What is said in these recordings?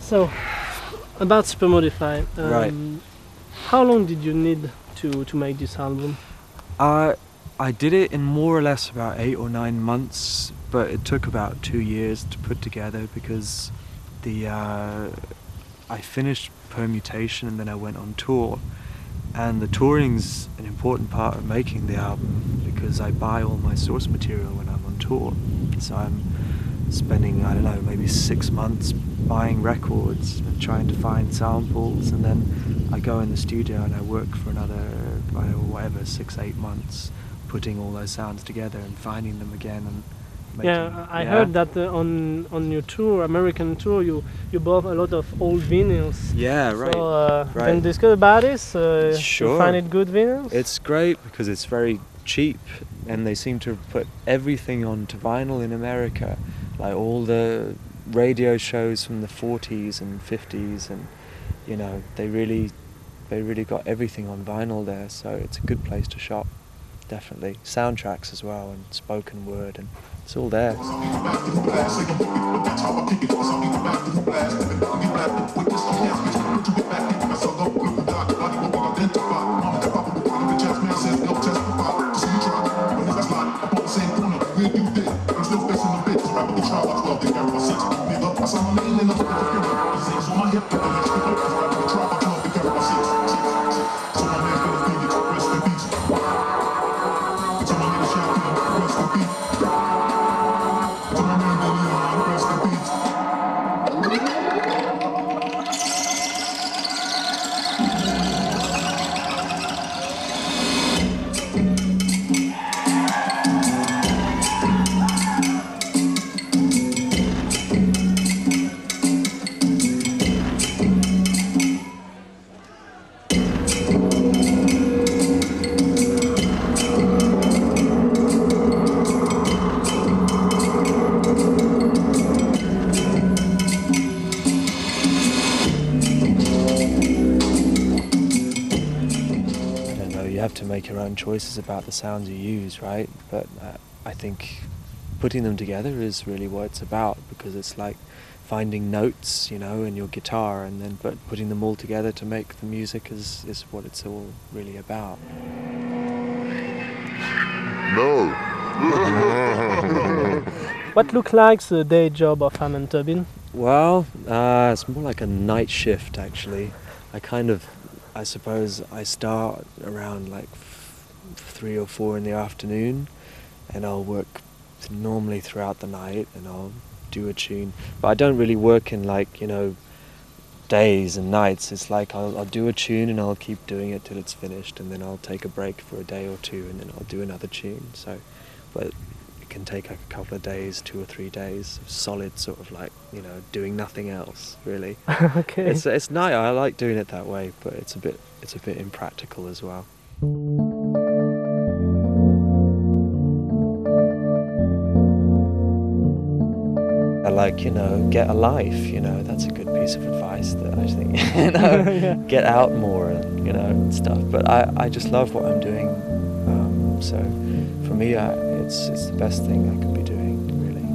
So, about Super Modified, Right. how long did you need to make this album? I did it in more or less about 8 or 9 months, but it took about 2 years to put together because I finished Permutation and then I went on tour. And the touring's an important part of making the album because I buy all my source material when I'm on tour. So I'm spending, I don't know, maybe 6 months buying records and trying to find samples, and then I go in the studio and I work for another, I don't know, whatever, 6-8 months putting all those sounds together and finding them again and making, I heard that on your tour, American tour, you bought a lot of old vinyls. Yeah, right. So right. can you discuss about this? Sure. You find it good vinyls? It's great because it's very cheap and they seem to put everything onto vinyl in America, like all the radio shows from the 40s and 50s, and you know, they really got everything on vinyl there, so it's a good place to shop, definitely. Soundtracks as well and spoken word, and it's all there. You have to make your own choices about the sounds you use, right? But I think putting them together is really what it's about, because it's like finding notes, you know, in your guitar, and then but putting them all together to make the music is what it's all really about. No. What looks like the day job of AMON Tobin? Well, it's more like a night shift actually. I suppose I start around like 3 or 4 in the afternoon, and I'll work normally throughout the night, and I'll do a tune. But I don't really work in, like, you know, days and nights. It's like I'll do a tune and I'll keep doing it till it's finished, and then I'll take a break for a day or 2, and then I'll do another tune. So, but it can take like a couple of days, 2 or 3 days of solid sort of like, you know, doing nothing else really. Okay. It's nice. I like doing it that way, but it's a bit impractical as well. I like, you know, get a life, you know, that's a good piece of advice that I think, you know, Yeah. get out more and, you know, and stuff. But I just love what I'm doing. So for me, it's the best thing I could be doing, really.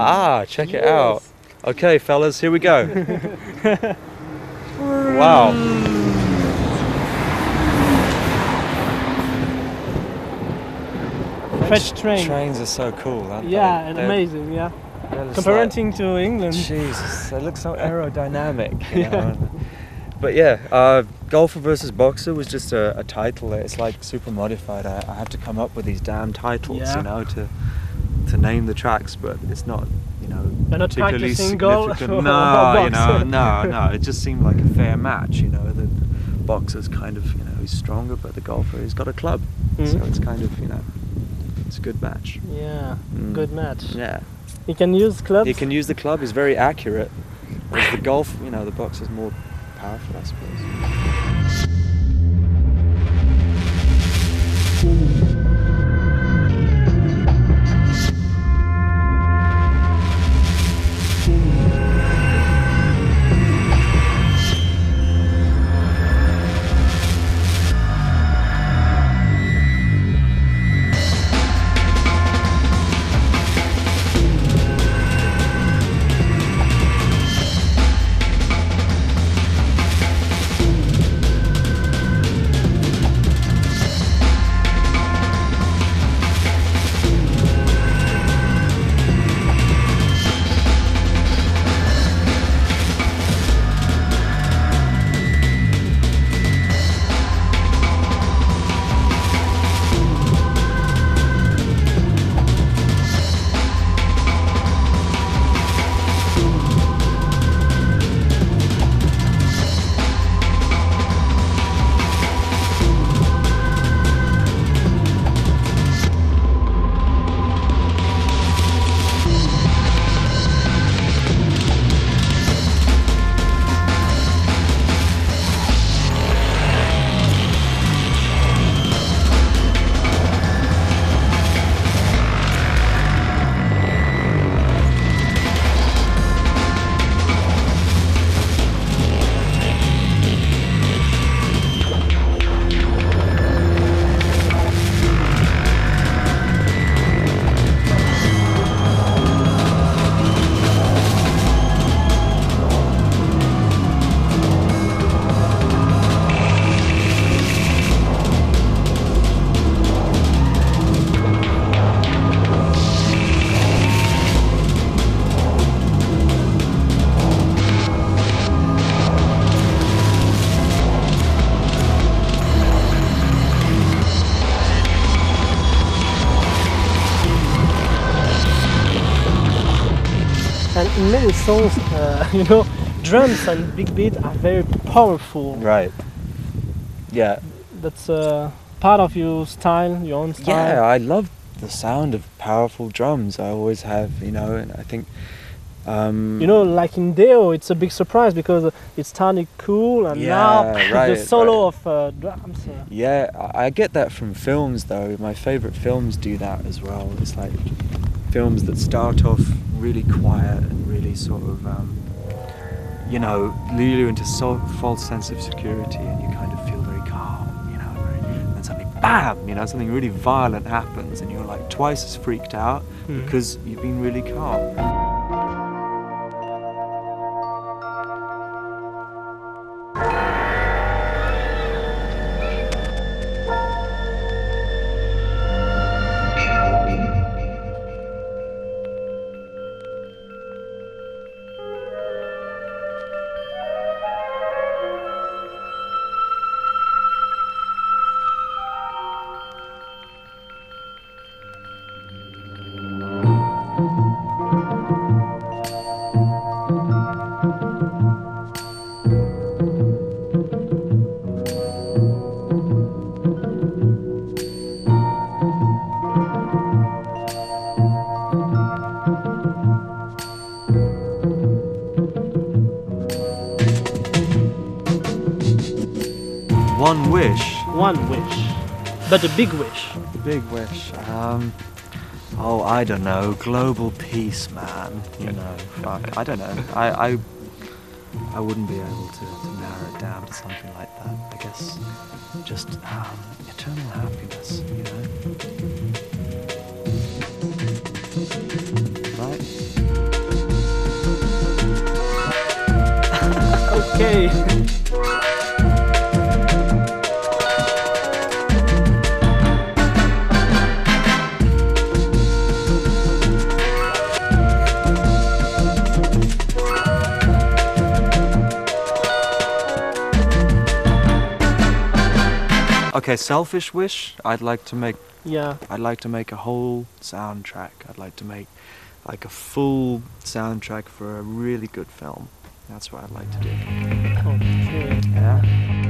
Ah, check it out. Okay, fellas, here we go. Wow. Fetch train. Trains are so cool, aren't they? Yeah, and They're- amazing, yeah. they're just Comparing to England. Jesus, they look so aerodynamic. You know? But yeah, Golfer versus Boxer was just a title. It's like super modified. I had to come up with these damn titles, Yeah. you know, to to name the tracks, but it's not, you know, You're not particularly practicing golf significant. or No, you box. know, no. It just seemed like a fair match. You know, the boxer's kind of, you know, he's stronger, but the golfer, he's got a club, so it's kind of, you know, it's a good match. Yeah, good match. Yeah. He can use clubs? He can use the club, he's very accurate. Whereas the golf, you know, the boxer's more powerful, I suppose. And in many songs, you know, drums and big beat are very powerful. Right. Yeah. That's part of your style, your own style. Yeah, I love the sound of powerful drums. I always have, you know, and I think... you know, like in Deo, it's a big surprise because it started cool and now the solo of drums. Yeah, I get that from films though. My favourite films do that as well. It's like films that start off really quiet and really sort of, you know, lure you into false sense of security, and you kind of feel very calm, you know, and then suddenly, bam, you know, something really violent happens and you're like twice as freaked out because you've been really calm. One wish. One wish, but a big wish. The big wish. Oh, I don't know. Global peace, man. You know, fuck. I don't know. I wouldn't be able to narrow it down to something like that. I guess just eternal happiness. You know. Right. Okay. Okay, Okay, selfish wish. I'd like to make a whole soundtrack. I'd like to make like a full soundtrack for a really good film. That's what I'd like to do. Oh, sure. Yeah.